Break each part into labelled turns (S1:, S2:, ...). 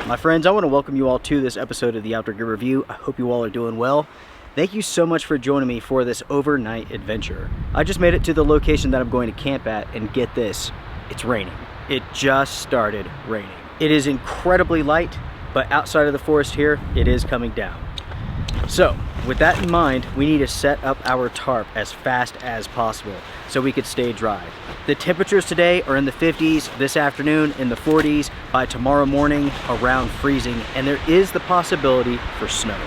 S1: My friends, I want to welcome you all to this episode of the Outdoor Gear Review. I hope you all are doing well. Thank you so much for joining me for this overnight adventure. I just made it to the location that I'm going to camp at, and get this, it's raining. It just started raining. It is incredibly light, but outside of the forest here, it is coming down. So, with that in mind, we need to set up our tarp as fast as possible so we could stay dry. The temperatures today are in the 50s, this afternoon in the 40s, by tomorrow morning around freezing, and there is the possibility for snow.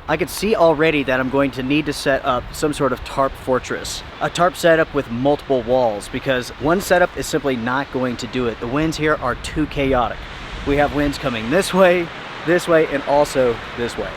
S1: I can see already that I'm going to need to set up some sort of tarp fortress. A tarp setup with multiple walls, because one setup is simply not going to do it. The winds here are too chaotic. We have winds coming this way, and also this way.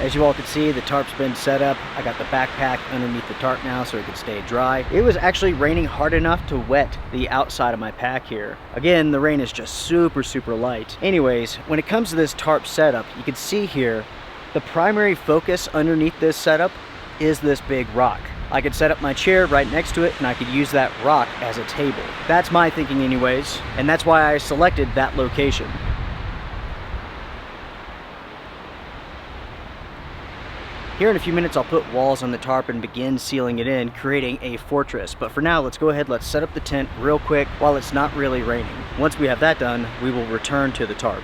S1: As you all can see, the tarp's been set up. I got the backpack underneath the tarp now so it can stay dry. It was actually raining hard enough to wet the outside of my pack here. Again, the rain is just super light. Anyways, when it comes to this tarp setup, you can see here, the primary focus underneath this setup is this big rock. I could set up my chair right next to it, and I could use that rock as a table. That's my thinking anyways, and that's why I selected that location. Here in a few minutes, I'll put walls on the tarp and begin sealing it in, creating a fortress. But for now, let's go ahead, let's set up the tent real quick while it's not really raining. Once we have that done, we will return to the tarp.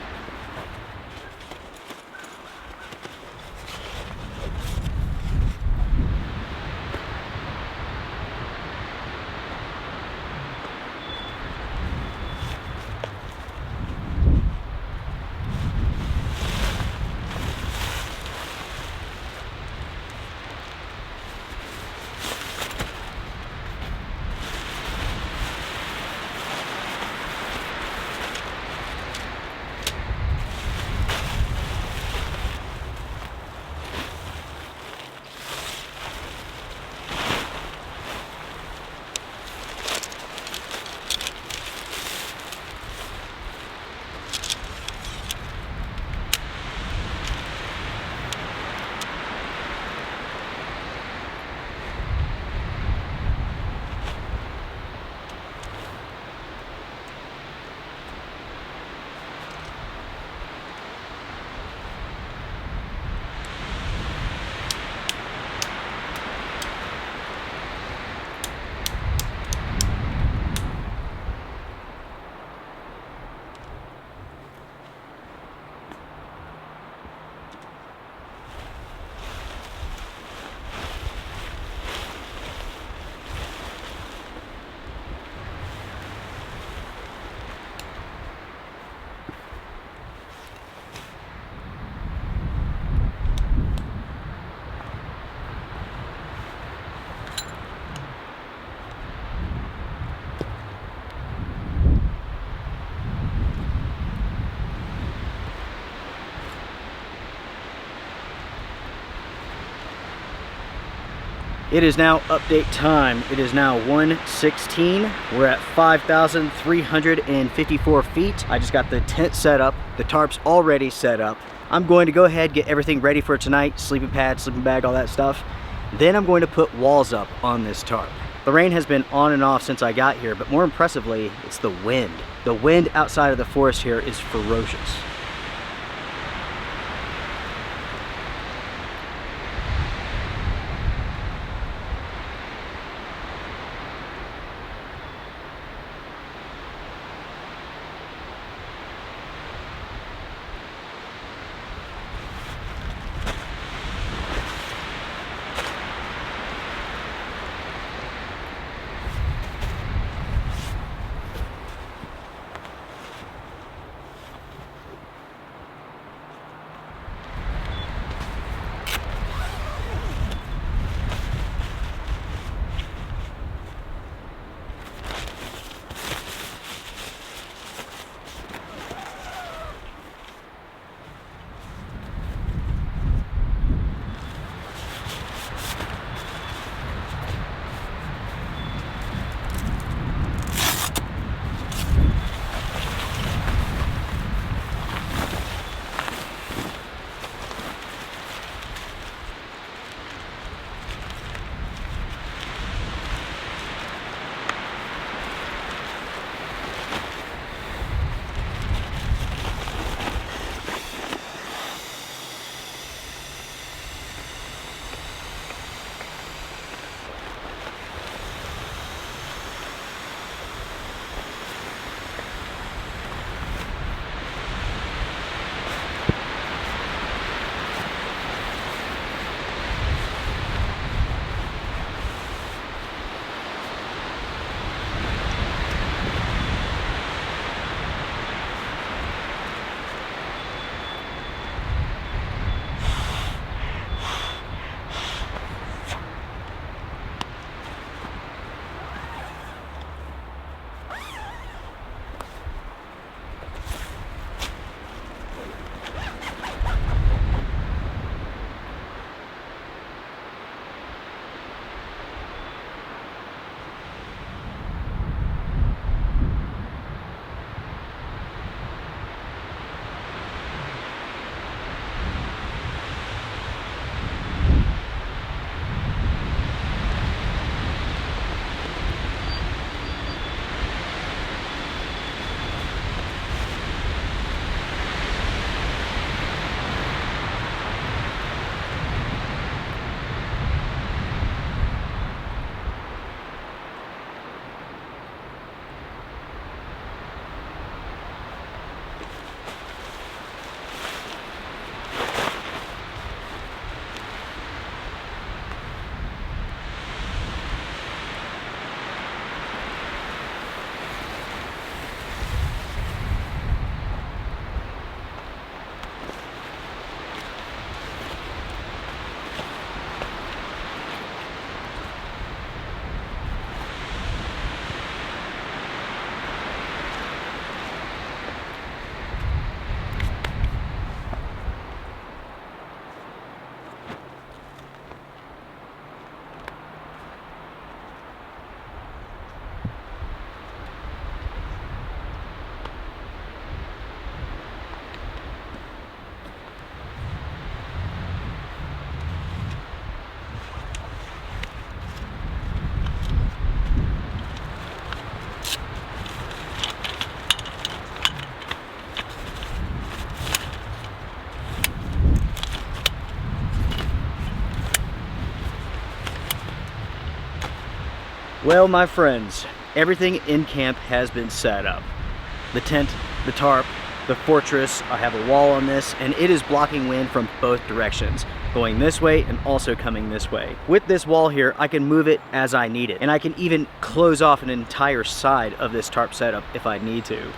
S1: It is now update time. It is now 1:16. We're at 5,354 feet. I just got the tent set up. The tarp's already set up. I'm going to go ahead, get everything ready for tonight. Sleeping pad, sleeping bag, all that stuff. Then I'm going to put walls up on this tarp. The rain has been on and off since I got here, but more impressively, it's the wind. The wind outside of the forest here is ferocious. Well, my friends, everything in camp has been set up. The tent, the tarp, the fortress, I have a wall on this, and it is blocking wind from both directions, going this way and also coming this way. With this wall here, I can move it as I need it, and I can even close off an entire side of this tarp setup if I need to.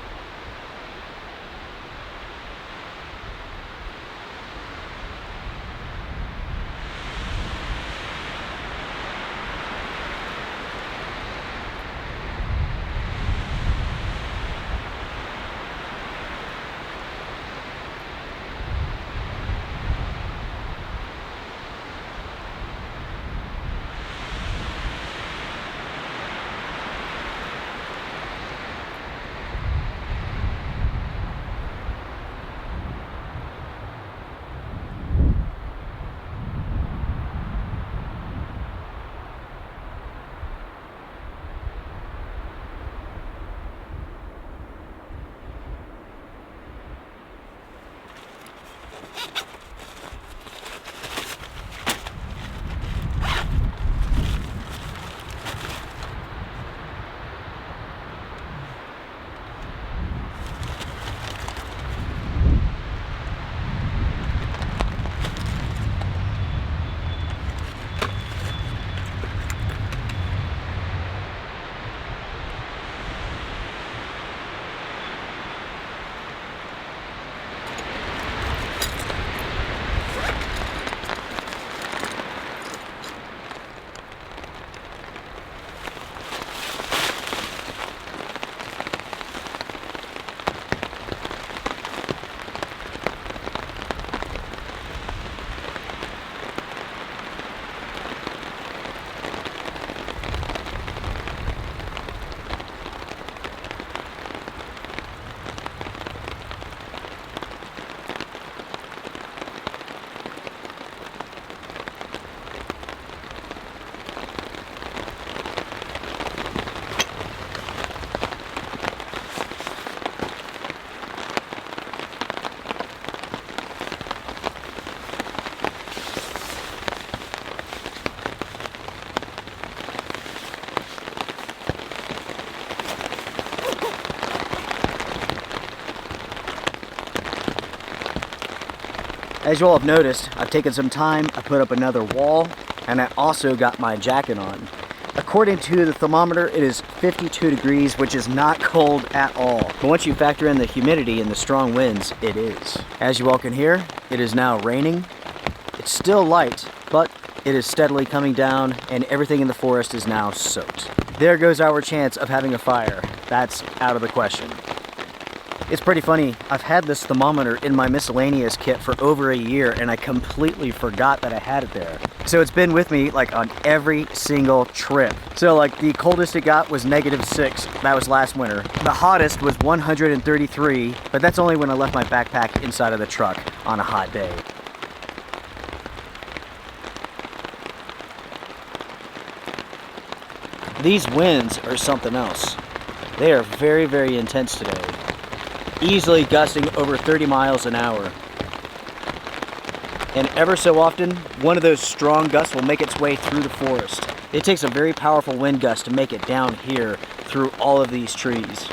S1: As you all have noticed, I've taken some time, I put up another wall, and I also got my jacket on. According to the thermometer, it is 52 degrees, which is not cold at all. But once you factor in the humidity and the strong winds, it is. As you all can hear, it is now raining. It's still light, but it is steadily coming down, and everything in the forest is now soaked. There goes our chance of having a fire. That's out of the question. It's pretty funny, I've had this thermometer in my miscellaneous kit for over a year and I completely forgot that I had it there. So it's been with me like on every single trip. So like the coldest it got was -6, that was last winter. The hottest was 133, but that's only when I left my backpack inside of the truck on a hot day. These winds are something else. They are very, very intense today. Easily gusting over 30 miles an hour. And ever so often, one of those strong gusts will make its way through the forest. It takes a very powerful wind gust to make it down here through all of these trees.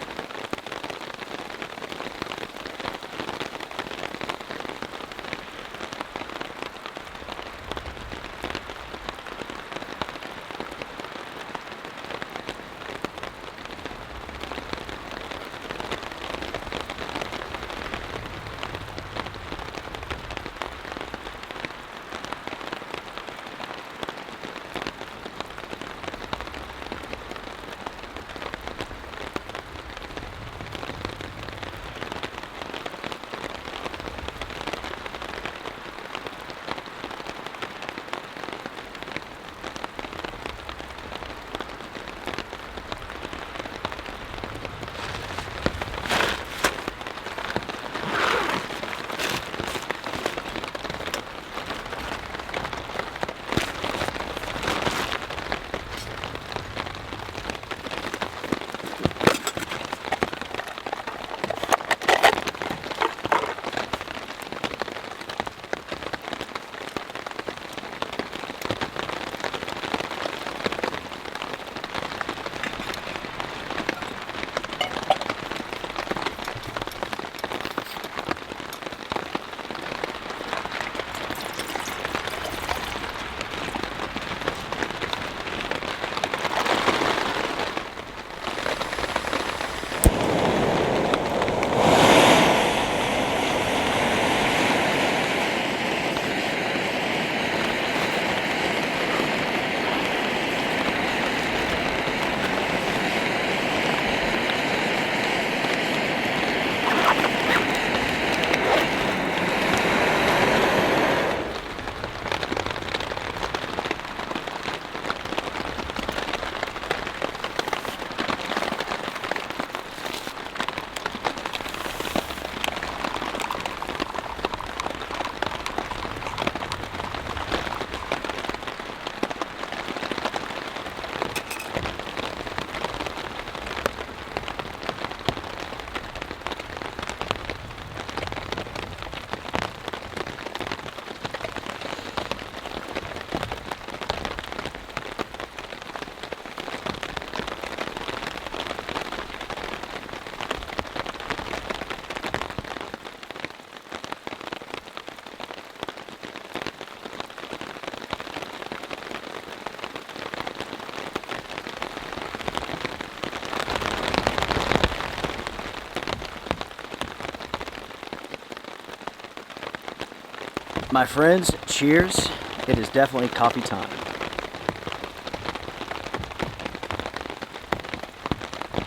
S1: My friends, cheers. It is definitely coffee time.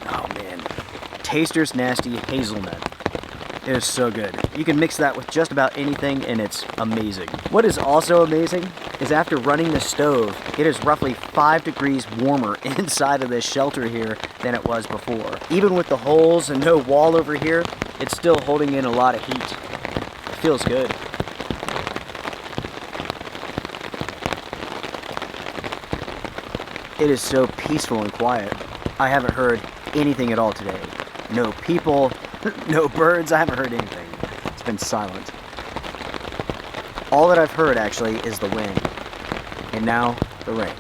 S1: Oh man, Taster's Nasty Hazelnut. It is so good. You can mix that with just about anything and it's amazing. What is also amazing is after running the stove, it is roughly 5 degrees warmer inside of this shelter here than it was before. Even with the holes and no wall over here, it's still holding in a lot of heat. It feels good. It is so peaceful and quiet. I haven't heard anything at all today. No people, no birds, I haven't heard anything. It's been silent. All that I've heard actually is the wind. And now, the rain.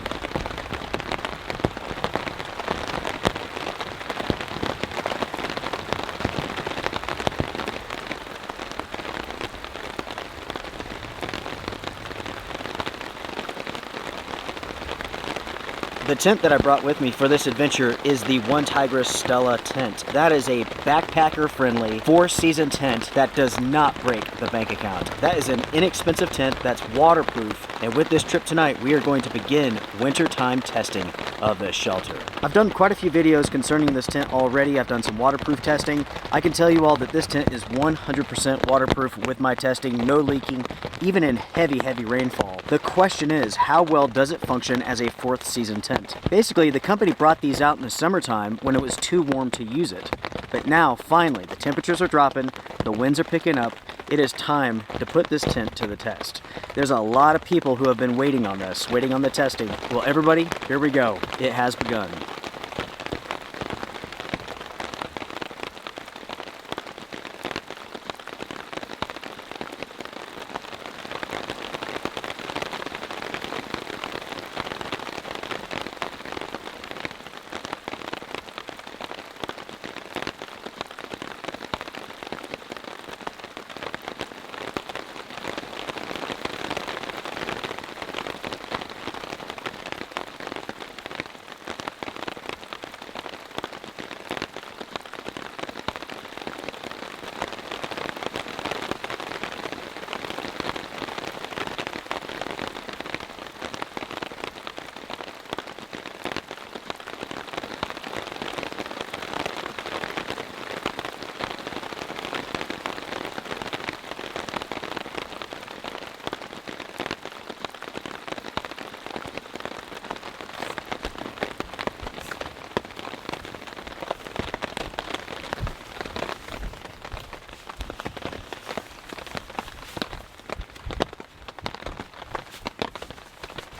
S1: The tent that I brought with me for this adventure is the One Tigress Stella tent. That is a backpacker-friendly 4-season tent that does not break the bank account. That is an inexpensive tent that's waterproof, and with this trip tonight, we are going to begin wintertime testing of this shelter. I've done quite a few videos concerning this tent already. I've done some waterproof testing. I can tell you all that this tent is 100% waterproof with my testing, no leaking, even in heavy rainfall. The question is, how well does it function as a 4th season tent? Basically, the company brought these out in the summertime when it was too warm to use it. But now, finally, the temperatures are dropping, the winds are picking up, it is time to put this tent to the test. There's a lot of people who have been waiting on this, waiting on the testing. Well, everybody, here we go. It has begun.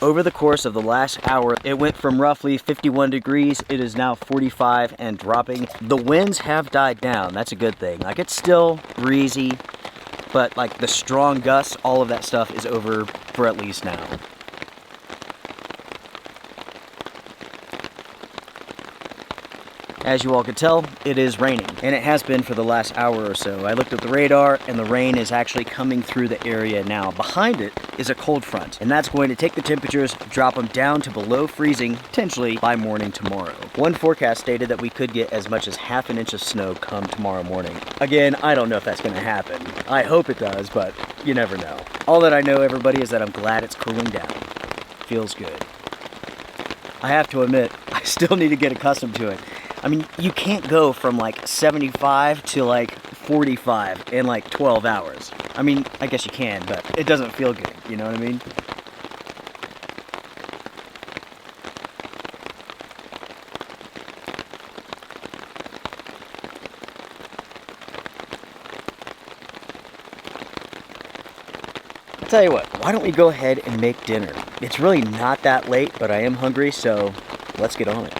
S1: Over the course of the last hour, it went from roughly 51 degrees, it is now 45 and dropping. The winds have died down, that's a good thing. Like, it's still breezy, but like the strong gusts, all of that stuff is over for at least now. As you all can tell, it is raining, and it has been for the last hour or so. I looked at the radar, and the rain is actually coming through the area now. Behind it is a cold front, and that's going to take the temperatures, drop them down to below freezing, potentially by morning tomorrow. One forecast stated that we could get as much as half an inch of snow come tomorrow morning. Again, I don't know if that's going to happen. I hope it does, but you never know. All that I know, everybody, is that I'm glad it's cooling down. Feels good. I have to admit, I still need to get accustomed to it. I mean, you can't go from like 75 to like 45 in like 12 hours. I mean, I guess you can, but it doesn't feel good, you know what I mean? I'll tell you what, why don't we go ahead and make dinner? It's really not that late, but I am hungry, so let's get on it.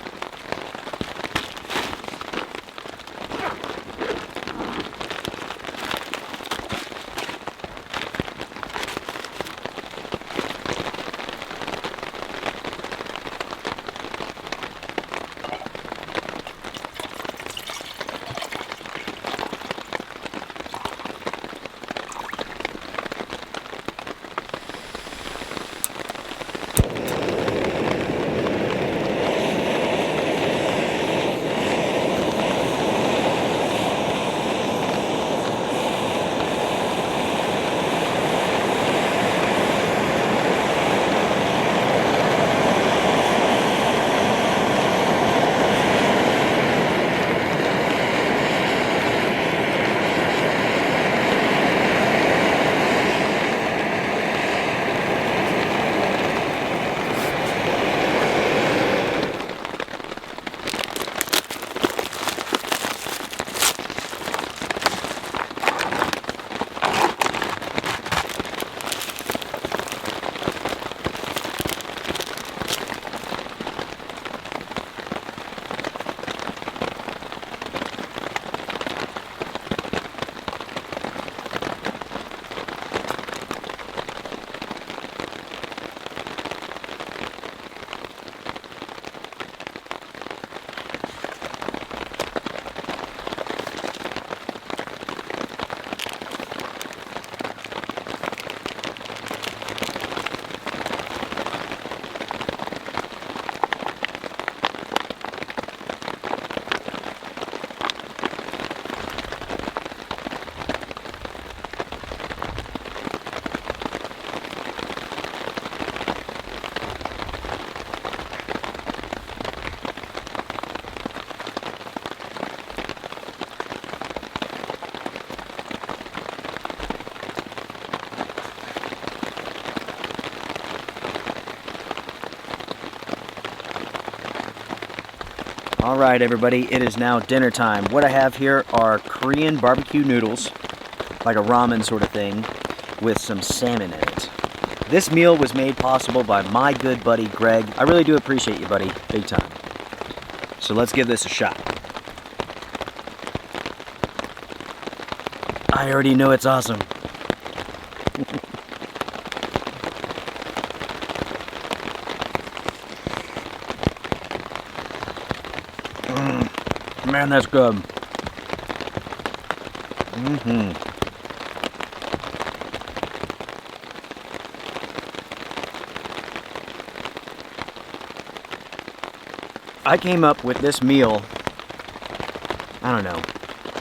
S1: Alright everybody, it is now dinner time. What I have here are Korean barbecue noodles, like a ramen sort of thing, with some salmon in it. This meal was made possible by my good buddy Greg. I really do appreciate you, buddy, big time. So let's give this a shot. I already know it's awesome. Man, that's good. I came up with this meal, I don't know,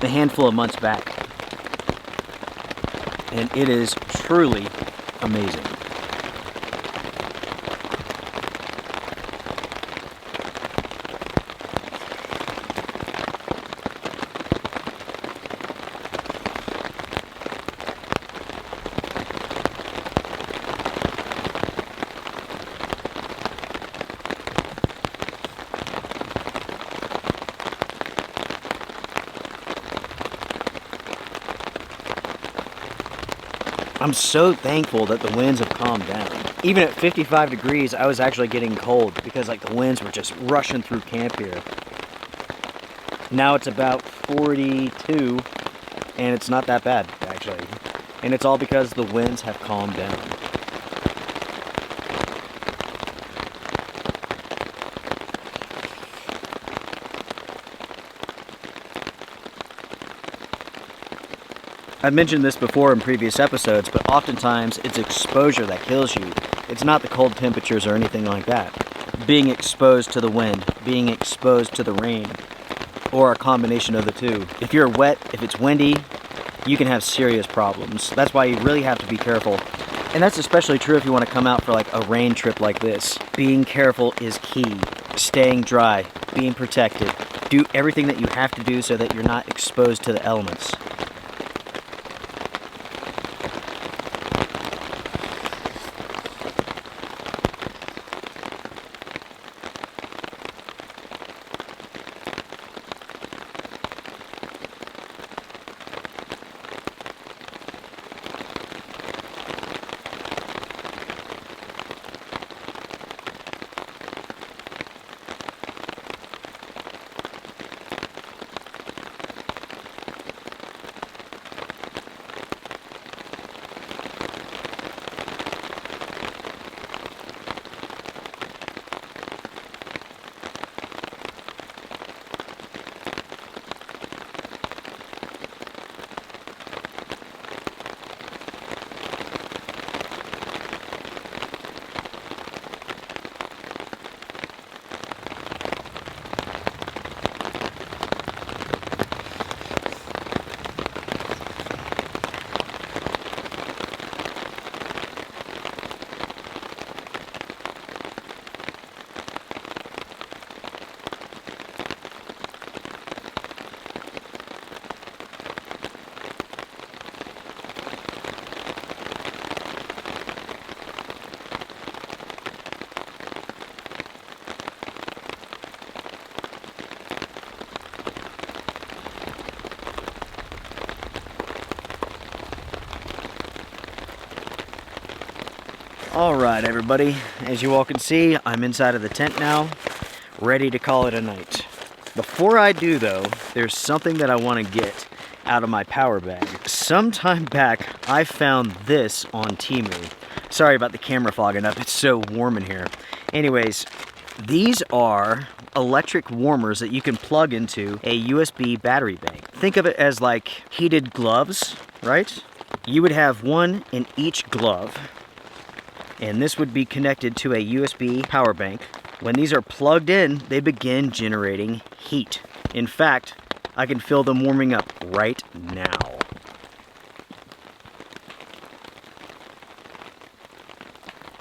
S1: a handful of months back. And it is truly amazing. I'm so thankful that the winds have calmed down. Even at 55 degrees, I was actually getting cold because like the winds were just rushing through camp here. Now it's about 42 and it's not that bad actually. And it's all because the winds have calmed down. I've mentioned this before in previous episodes, but oftentimes it's exposure that kills you. It's not the cold temperatures or anything like that. Being exposed to the wind, being exposed to the rain, or a combination of the two. If you're wet, if it's windy, you can have serious problems. That's why you really have to be careful. And that's especially true if you want to come out for like a rain trip like this. Being careful is key. Staying dry, being protected. Do everything that you have to do so that you're not exposed to the elements. Alright everybody, as you all can see, I'm inside of the tent now, ready to call it a night. Before I do though, there's something that I want to get out of my power bag. Sometime back, I found this on Temu. Sorry about the camera fogging up, it's so warm in here. Anyways, these are electric warmers that you can plug into a USB battery bank. Think of it as like heated gloves, right? You would have one in each glove. And this would be connected to a USB power bank. When these are plugged in, they begin generating heat. In fact, I can feel them warming up right now.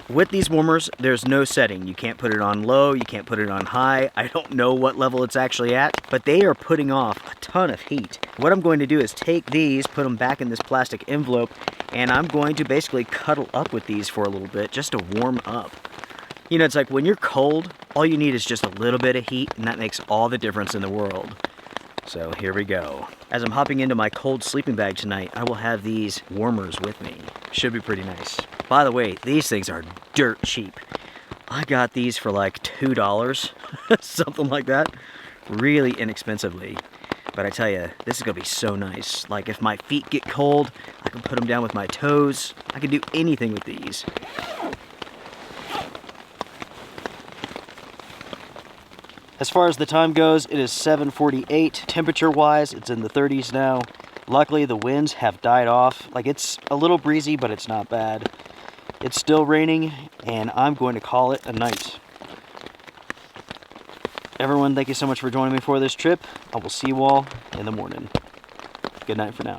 S1: With these warmers, there's no setting. You can't put it on low, you can't put it on high. I don't know what level it's actually at, but they are putting off a ton of heat. What I'm going to do is take these, put them back in this plastic envelope, and I'm going to basically cuddle up with these for a little bit just to warm up. You know, it's like when you're cold All you need is just a little bit of heat, and that makes all the difference in the world. So here we go. As I'm hopping into my cold sleeping bag tonight, I will have these warmers with me. Should be pretty nice. By the way, these things are dirt cheap. I got these for like $2, something like that. Really inexpensively. But I tell you, this is gonna be so nice. Like if my feet get cold, I can put them down with my toes. I can do anything with these. As far as the time goes, it is 7:48. Temperature-wise, it's in the 30s now. Luckily, the winds have died off. Like, it's a little breezy, but it's not bad. It's still raining, and I'm going to call it a night. Everyone, thank you so much for joining me for this trip. I will see you all in the morning. Good night for now.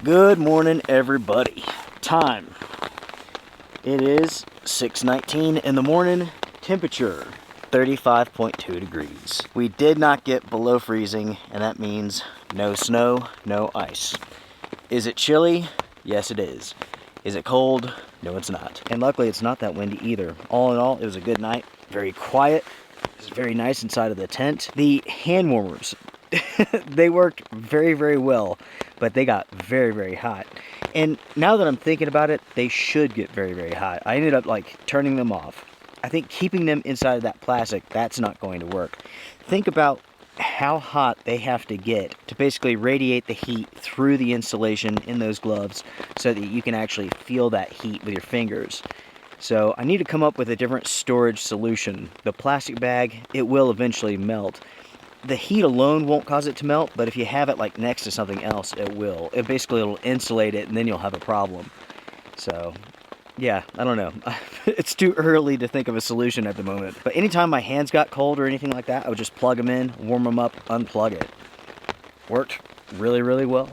S1: Good morning, everybody. Time. It is 6:19 in the morning. Temperature 35.2 degrees. We did not get below freezing, and that means no snow, no ice. Is it chilly? Yes, it is. Is it cold? No, it's not. And luckily, it's not that windy either. All in all, it was a good night. Very quiet. It was very nice inside of the tent. The hand warmers, they worked very, very well, but they got very, very hot. And now that I'm thinking about it, they should get very, very hot. I ended up like turning them off. I think keeping them inside of that plastic, that's not going to work. Think about how hot they have to get to basically radiate the heat through the insulation in those gloves so that you can actually feel that heat with your fingers. So I need to come up with a different storage solution. The plastic bag, it will eventually melt. The heat alone won't cause it to melt, but if you have it like next to something else, it will. It basically will insulate it, and then you'll have a problem. So, yeah, I don't know. It's too early to think of a solution at the moment. But anytime my hands got cold or anything like that, I would just plug them in, warm them up, unplug it. Worked really, really well.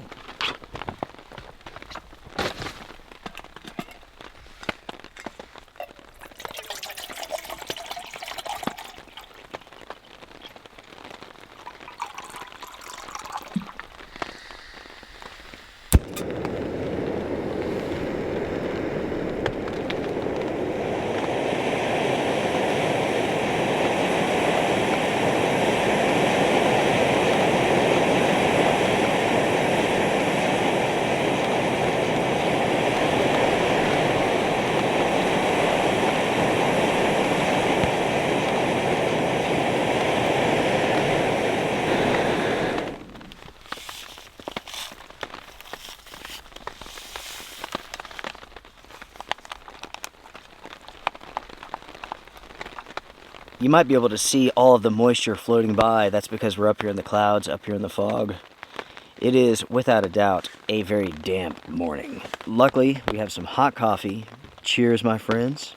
S1: You might be able to see all of the moisture floating by. That's because we're up here in the clouds, up here in the fog. It is, without a doubt, a very damp morning. Luckily, we have some hot coffee. Cheers, my friends.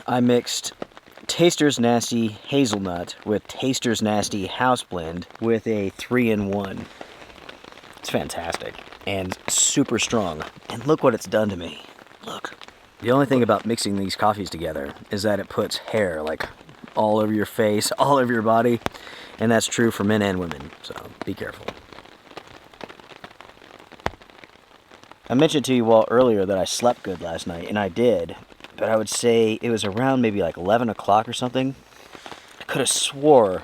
S1: I mixed Taster's Nasty Hazelnut with Taster's Nasty House Blend with a 3-in-1. It's fantastic and super strong. And look what it's done to me. Look. The only thing about mixing these coffees together is that it puts hair like all over your face, all over your body. And that's true for men and women, so be careful. I mentioned to you all earlier that I slept good last night, and I did. But I would say it was around maybe like 11 o'clock or something. I could have swore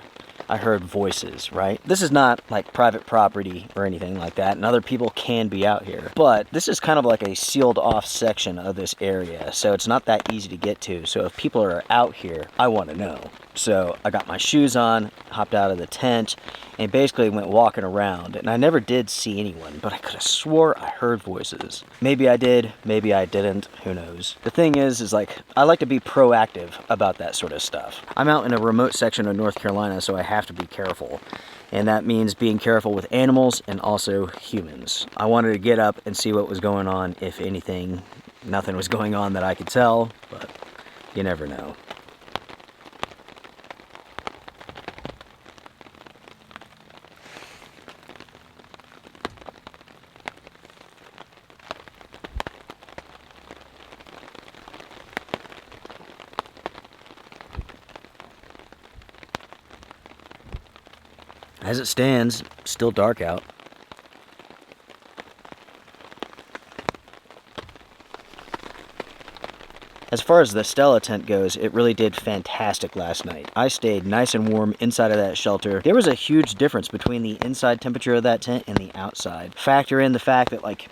S1: I heard voices, right? This is not like private property or anything like that, and other people can be out here. But this is kind of like a sealed off section of this area, so it's not that easy to get to. So if people are out here, I want to know. So I got my shoes on, hopped out of the tent, and basically went walking around. And I never did see anyone, but I could have swore I heard voices. Maybe I did, maybe I didn't, who knows. The thing is like, I like to be proactive about that sort of stuff. I'm out in a remote section of North Carolina, so I have to be careful. And that means being careful with animals and also humans. I wanted to get up and see what was going on, if anything. Nothing was going on that I could tell, but you never know. As it stands, still dark out. As far as the Stella tent goes, it really did fantastic last night. I stayed nice and warm inside of that shelter. There was a huge difference between the inside temperature of that tent and the outside. Factor in the fact that, like,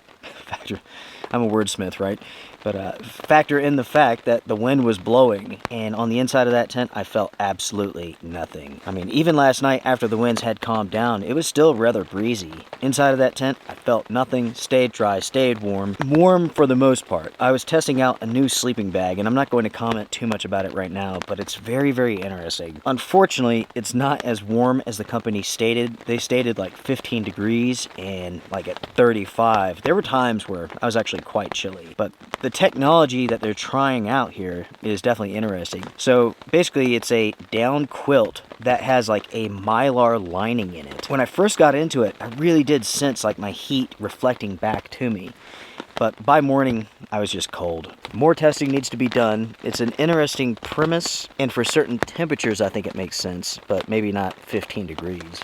S1: I'm a wordsmith, right? But factor in the fact that the wind was blowing, and on the inside of that tent, I felt absolutely nothing. I mean, even last night after the winds had calmed down, it was still rather breezy. Inside of that tent, I felt nothing, stayed dry, stayed warm. Warm for the most part. I was testing out a new sleeping bag, and I'm not going to comment too much about it right now, but it's very, very interesting. Unfortunately, it's not as warm as the company stated. They stated like 15 degrees and like at 35. There were times where I was actually quite chilly, but the technology that they're trying out here is definitely interesting. So basically it's a down quilt that has like a mylar lining in it. When I first got into it, I really did sense like my heat reflecting back to me. But by morning, I was just cold. More testing needs to be done. It's an interesting premise, and for certain temperatures I think it makes sense, but maybe not 15 degrees.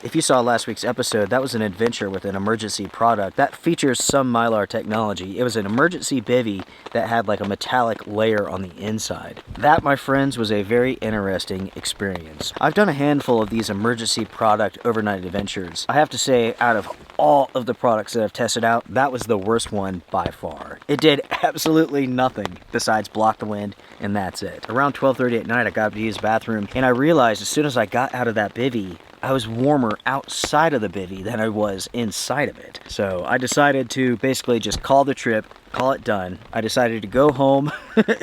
S1: If you saw last week's episode, that was an adventure with an emergency product that features some Mylar technology. It was an emergency bivvy that had like a metallic layer on the inside. That, my friends, was a very interesting experience. I've done a handful of these emergency product overnight adventures. I have to say, out of all of the products that I've tested out, that was the worst one by far. It did absolutely nothing besides block the wind, and that's it. Around 12:30 at night, I got up to use the bathroom, and I realized as soon as I got out of that bivvy, I was warmer outside of the bivvy than I was inside of it. So I decided to basically just call the trip, call it done. I decided to go home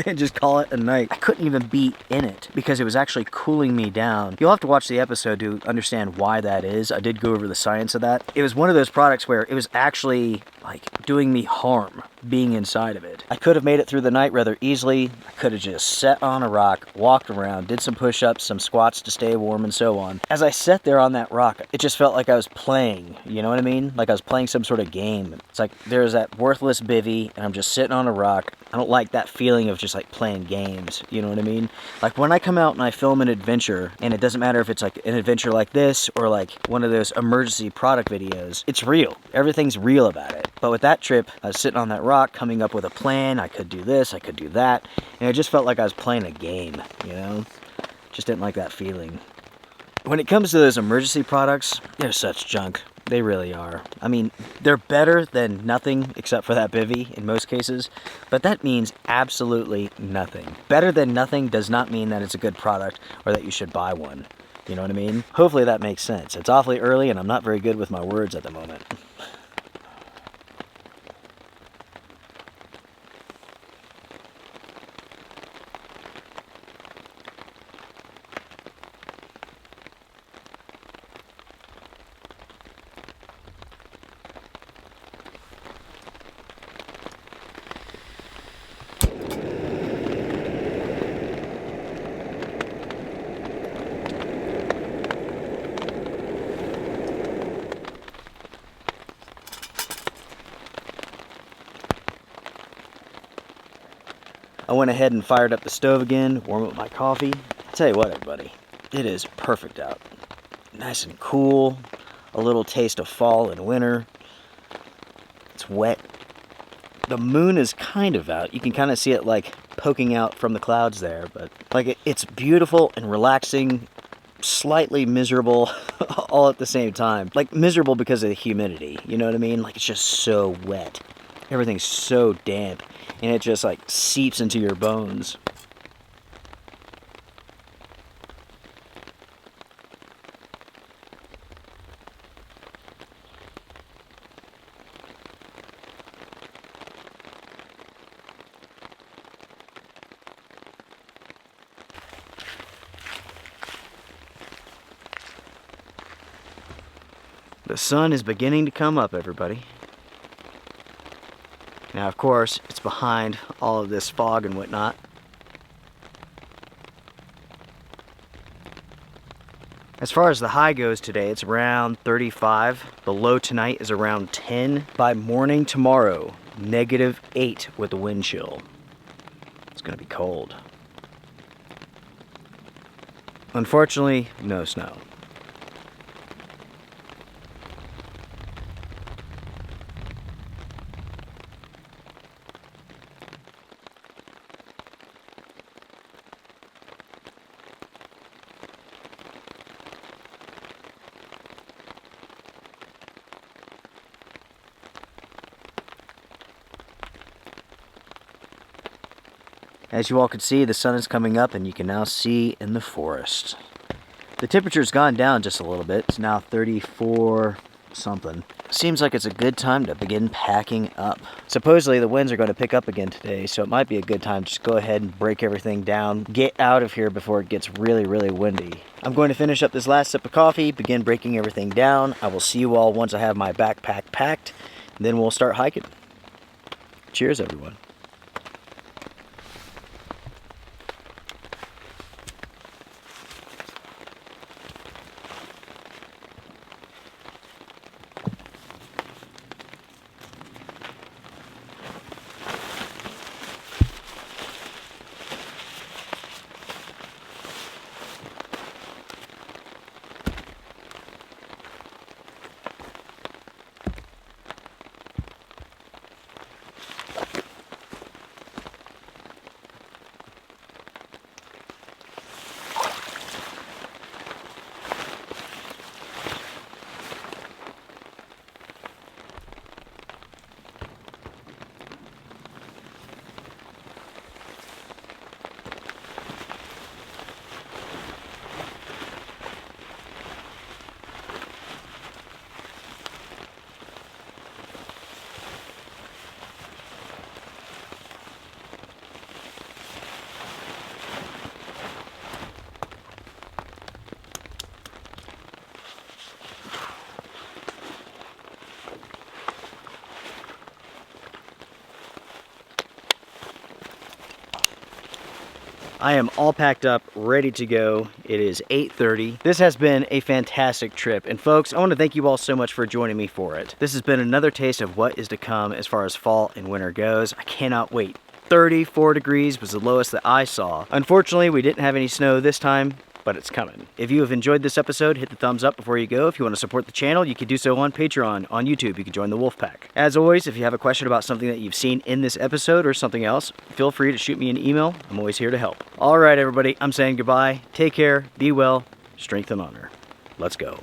S1: and just call it a night. I couldn't even be in it because it was actually cooling me down. You'll have to watch the episode to understand why that is. I did go over the science of that. It was one of those products where it was actually like doing me harm being inside of it. I could have made it through the night rather easily. I could have just sat on a rock, walked around, did some push-ups, some squats to stay warm and so on. As I sat there on that rock, it just felt like I was playing, you know what I mean? Like I was playing some sort of game. It's like there's that worthless bivvy and I'm just sitting on a rock. I don't like that feeling of just like playing games, you know what I mean? Like when I come out and I film an adventure, and it doesn't matter if it's like an adventure like this or like one of those emergency product videos, it's real. Everything's real about it. But with that trip, I was sitting on that rock coming up with a plan. I could do this, I could do that, and it just felt like I was playing a game, you know? Just didn't like that feeling. When it comes to those emergency products, they're such junk. They really are. I mean, they're better than nothing except for that bivvy in most cases, but that means absolutely nothing. Better than nothing does not mean that it's a good product or that you should buy one. You know what I mean? Hopefully that makes sense. It's awfully early and I'm not very good with my words at the moment. I went ahead and fired up the stove again, warm up my coffee. I'll tell you what, everybody, it is perfect out. Nice and cool. A little taste of fall and winter. It's wet. The moon is kind of out. You can kind of see it like poking out from the clouds there, but like it's beautiful and relaxing, slightly miserable all at the same time. Like miserable because of the humidity, you know what I mean? Like it's just so wet. Everything's so damp and it just like seeps into your bones. The sun is beginning to come up, everybody. Now, of course, it's behind all of this fog and whatnot. As far as the high goes today, it's around 35. The low tonight is around 10. By morning tomorrow, -8 with the wind chill. It's gonna be cold. Unfortunately, no snow. As you all can see, the sun is coming up and you can now see in the forest. The temperature's gone down just a little bit. It's now 34 something. Seems like it's a good time to begin packing up. Supposedly the winds are going to pick up again today, so it might be a good time to just go ahead and break everything down, get out of here before it gets really, really windy. I'm going to finish up this last sip of coffee, begin breaking everything down. I will see you all once I have my backpack packed, and then we'll start hiking. Cheers, everyone. I am all packed up, ready to go. It is 8:30. This has been a fantastic trip. And folks, I want to thank you all so much for joining me for it. This has been another taste of what is to come as far as fall and winter goes. I cannot wait. 34 degrees was the lowest that I saw. Unfortunately, we didn't have any snow this time, but it's coming. If you have enjoyed this episode, hit the thumbs up before you go. If you want to support the channel, you can do so on Patreon, on YouTube. You can join the Wolfpack. As always, if you have a question about something that you've seen in this episode or something else, feel free to shoot me an email. I'm always here to help. All right, everybody, I'm saying goodbye. Take care, be well, strength and honor. Let's go.